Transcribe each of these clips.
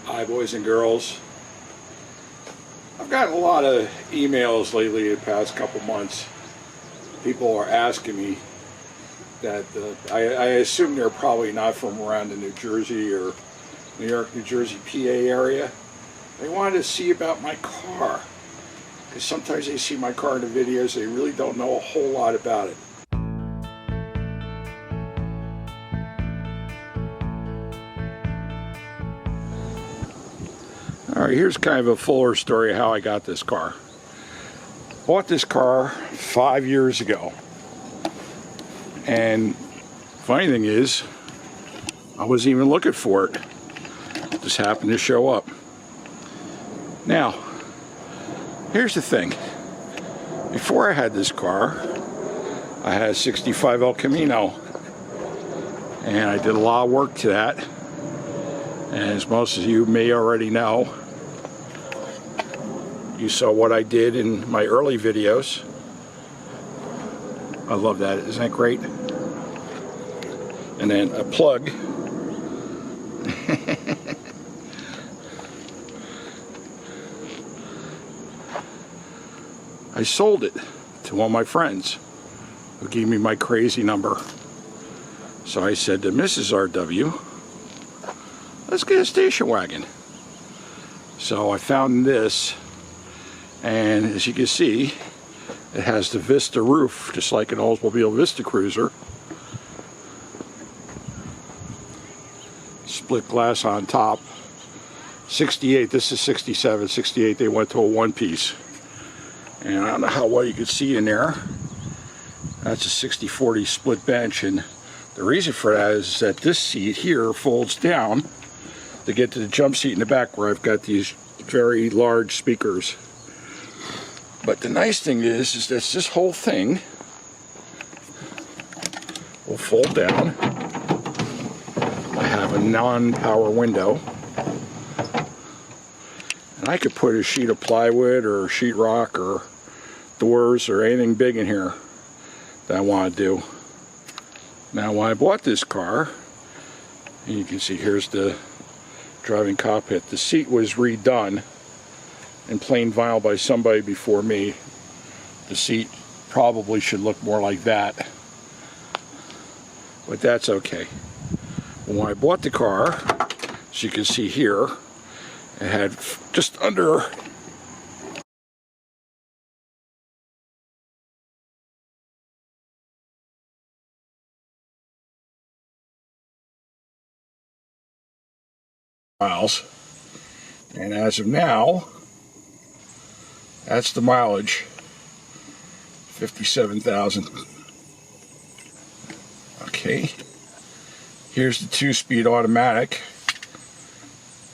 Hi boys and girls. I've gotten a lot of emails lately the past couple months. People are asking me that I assume they're probably not from around the New Jersey or New York, New Jersey, PA area. They wanted to see about my car. Because sometimes they see my car in the videos, they really don't know a whole lot about it. Alright, here's kind of a fuller story of how I got this car. Bought this car 5 years ago. And funny thing is, I wasn't even looking for it. It just happened to show up. Now, here's the thing. Before I had this car, I had a 65 El Camino. And I did a lot of work to that. And as most of you may already know, you saw what I did in my early videos. I love that. Isn't that great? And then a plug. I sold it to one of my friends who gave me my crazy number. So I said to Mrs. RW, let's get a station wagon. So I found this, and as you can see, it has the Vista roof, just like an Oldsmobile Vista Cruiser. Split glass on top. 68, this is 67, 68, they went to a one-piece. And I don't know how well you can see in there. That's a 60-40 split bench, and the reason for that is that this seat here folds down to get to the jump seat in the back where I've got these very large speakers. But the nice thing is that this whole thing will fold down. I have a non-power window. And I could put a sheet of plywood or sheetrock or doors or anything big in here that I want to do. Now when I bought this car, and you can see here's the driving cockpit. The seat was redone in plain vinyl by somebody before me. The seat probably should look more like that, but that's okay. When I bought the car, as you can see here, it had just under miles, and as of now, that's the mileage, 57,000. Okay, here's the 2-speed automatic.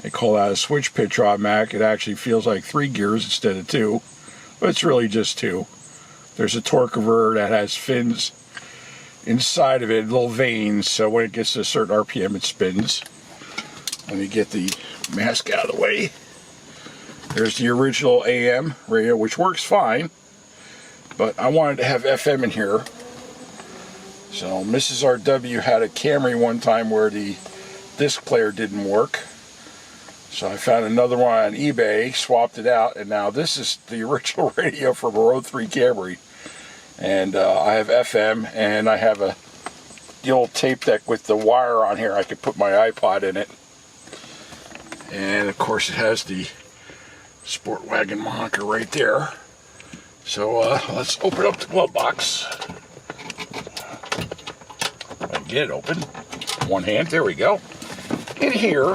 They call that a switch pitch automatic. It actually feels like 3 gears instead of 2, but it's really just 2. There's a torque converter that has fins inside of it, little vanes, so when it gets to a certain RPM it spins. Let me get the mask out of the way. There's the original AM radio, which works fine, but I wanted to have FM in here. So Mrs. RW had a Camry one time where the disc player didn't work. So I found another one on eBay, swapped it out, and now this is the original radio from a Road 3 Camry. And I have FM, and I have the old tape deck with the wire on here. I could put my iPod in it. And of course it has the Sportwagon moniker right there. So let's open up the glove box. I can get it open. One hand, there we go. In here,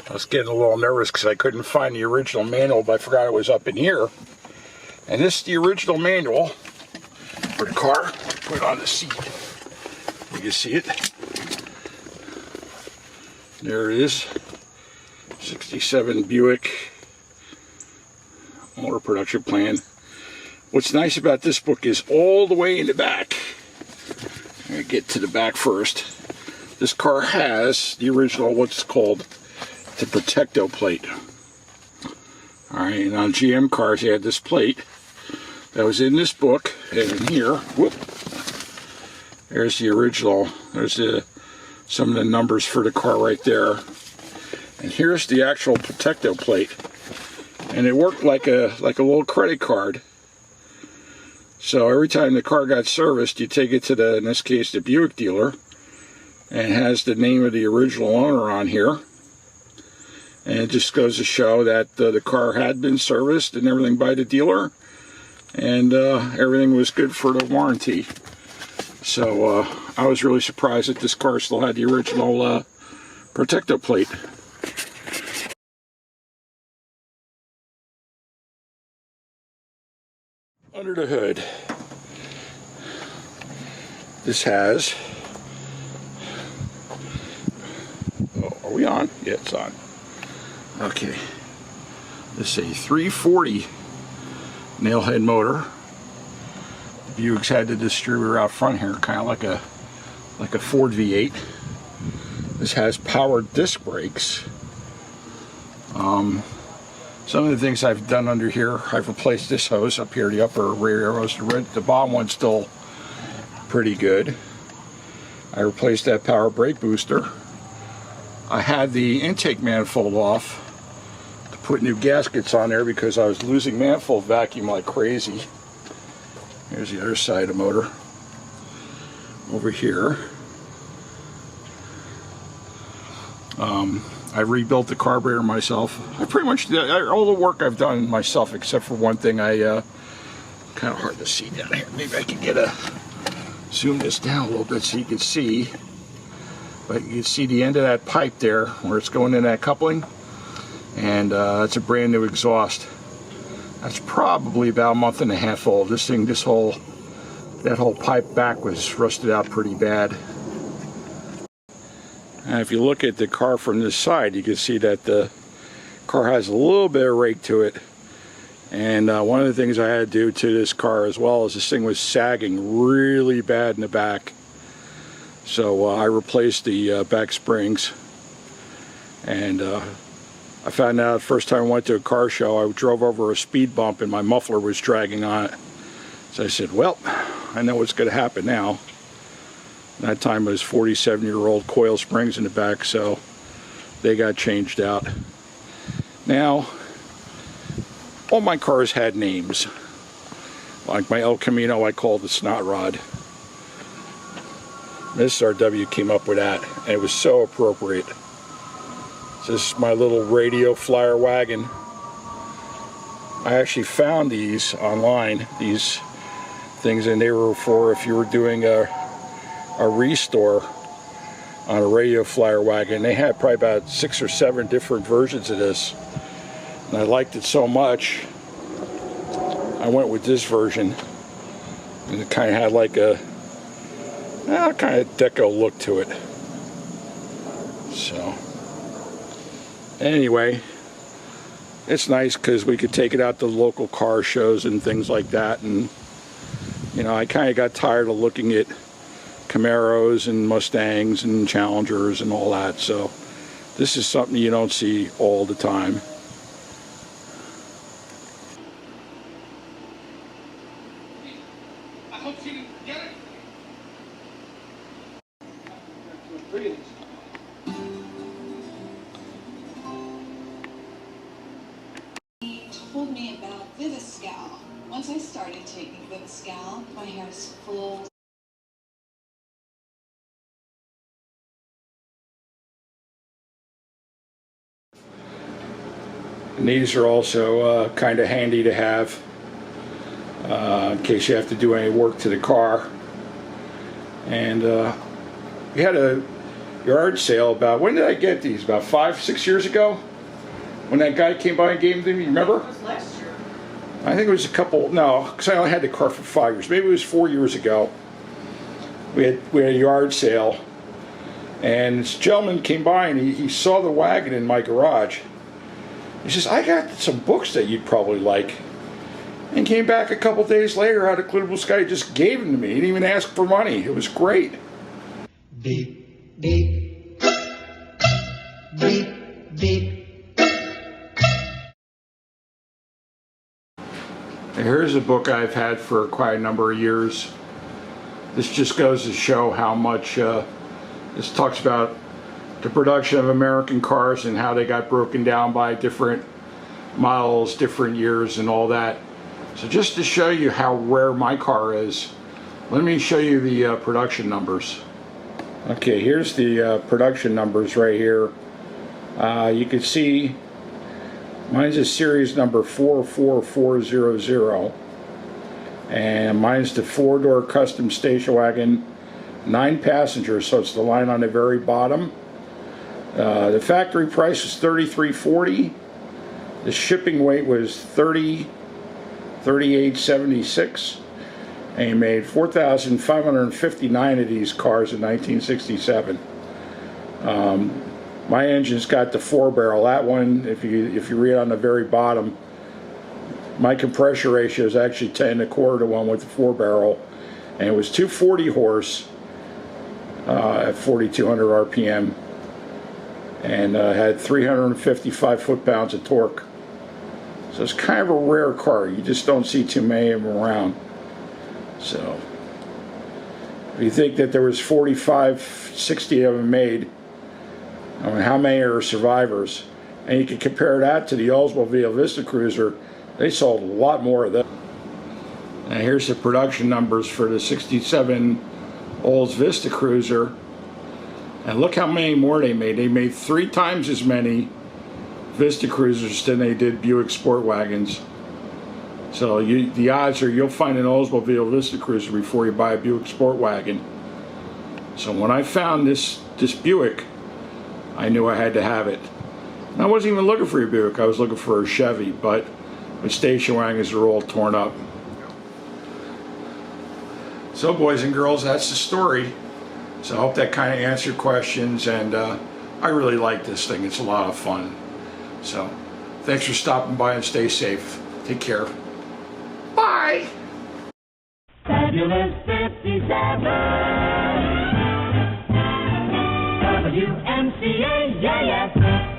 I was getting a little nervous because I couldn't find the original manual, but I forgot it was up in here. And this is the original manual for the car. Put it on the seat. You can see it. There it is, 67 Buick motor production plan. What's nice about this book is all the way in the back. Let me get to the back first. This car has the original, what's called the Protecto plate. Alright, and on GM cars they had this plate that was in this book, and in here, whoop, there's the original, there's the some of the numbers for the car right there. And here's the actual protective plate. And it worked like a little credit card. So every time the car got serviced, you take it to the, in this case, the Buick dealer, and it has the name of the original owner on here. And it just goes to show that the car had been serviced and everything by the dealer, and everything was good for the warranty. So I was really surprised that this car still had the original protective plate. Under the hood, this has, oh, are we on? Yeah, it's on. Okay, this is a 340 nailhead motor. The Buick's had the distributor out front here, kind of like a Ford V8. This has powered disc brakes. Some of the things I've done under here, I've replaced this hose up here, the upper rear hose. The bottom one's still pretty good. I replaced that power brake booster. I had the intake manifold off to put new gaskets on there because I was losing manifold vacuum like crazy. Here's the other side of the motor. Over here, I rebuilt the carburetor myself. I pretty much did all the work I've done myself, except for one thing. I kind of hard to see down here. Maybe I can get zoom this down a little bit so you can see. But you can see the end of that pipe there, where it's going in that coupling, and that's a brand new exhaust. That's probably about a month and a half old. This thing, that whole pipe back was rusted out pretty bad. And if you look at the car from this side, you can see that the car has a little bit of rake to it. And one of the things I had to do to this car as well is this thing was sagging really bad in the back. So I replaced the back springs. And I found out the first time I went to a car show, I drove over a speed bump and my muffler was dragging on it. So I said, well, I know what's going to happen now. That time it was 47-year-old coil springs in the back, so they got changed out. Now, all my cars had names. Like my El Camino, I called the Snot Rod. This RW came up with that, and it was so appropriate. So this is my little radio flyer wagon. I actually found these online, these things, and they were for if you were doing a restore on a radio flyer wagon. They had probably about 6 or 7 different versions of this, and I liked it so much I went with this version, and it kind of had like a kind of deco look to it. So anyway, it's nice because we could take it out to local car shows and things like that, and you know, I kind of got tired of looking at Camaros and Mustangs and Challengers and all that, so this is something you don't see all the time. I hope she didn't get it. He told me about Viviscal. Once I started taking Viviscal, my hair is full. And these are also kind of handy to have in case you have to do any work to the car. And we had a yard sale about, when did I get these? About 5-6 years ago? When that guy came by and gave them to me, remember? It was last year. I think it was a couple, no, because I only had the car for 5 years. Maybe it was 4 years ago. We had a yard sale, and this gentleman came by and he saw the wagon in my garage. He says, I got some books that you'd probably like. And came back a couple days later out of clear blue sky, just gave them to me. He didn't even ask for money. It was great. Beep, beep, beep, beep. Here's a book I've had for quite a number of years. This just goes to show how much This talks about the production of American cars and how they got broken down by different models, different years, and all that. So just to show you how rare my car is, let me show you the production numbers. Okay, here's the production numbers right here. You can see mine's a series number 44400, and mine's the 4-door custom station wagon, 9 passengers, so it's the line on the very bottom. The factory price was $33.40. The shipping weight was $38.76, and he made 4,559 of these cars in 1967. My engine's got the 4-barrel. That one, if you read on the very bottom, my compression ratio is actually 10.25 to 1 with the 4-barrel, and it was 240 horse at 4,200 RPM, and had 355 foot-pounds of torque. So it's kind of a rare car. You just don't see too many of them around. So if you think that there was 45, 60 of them made, I mean, how many are survivors? And you can compare that to the Oldsmobile Vista Cruiser. They sold a lot more of them. And here's the production numbers for the 67 Olds Vista Cruiser. And look how many more they made. They made 3 times as many Vista Cruisers than they did Buick Sportwagons. So the odds are you'll find an Oldsmobile Vista Cruiser before you buy a Buick Sportwagon. So when I found this Buick, I knew I had to have it. And I wasn't even looking for a Buick. I was looking for a Chevy, but my station wagons are all torn up. So boys and girls, that's the story. So I hope that kind of answered questions, and I really like this thing. It's a lot of fun. So thanks for stopping by, and stay safe. Take care. Bye. Fabulous 57 WMCA, yeah, yeah.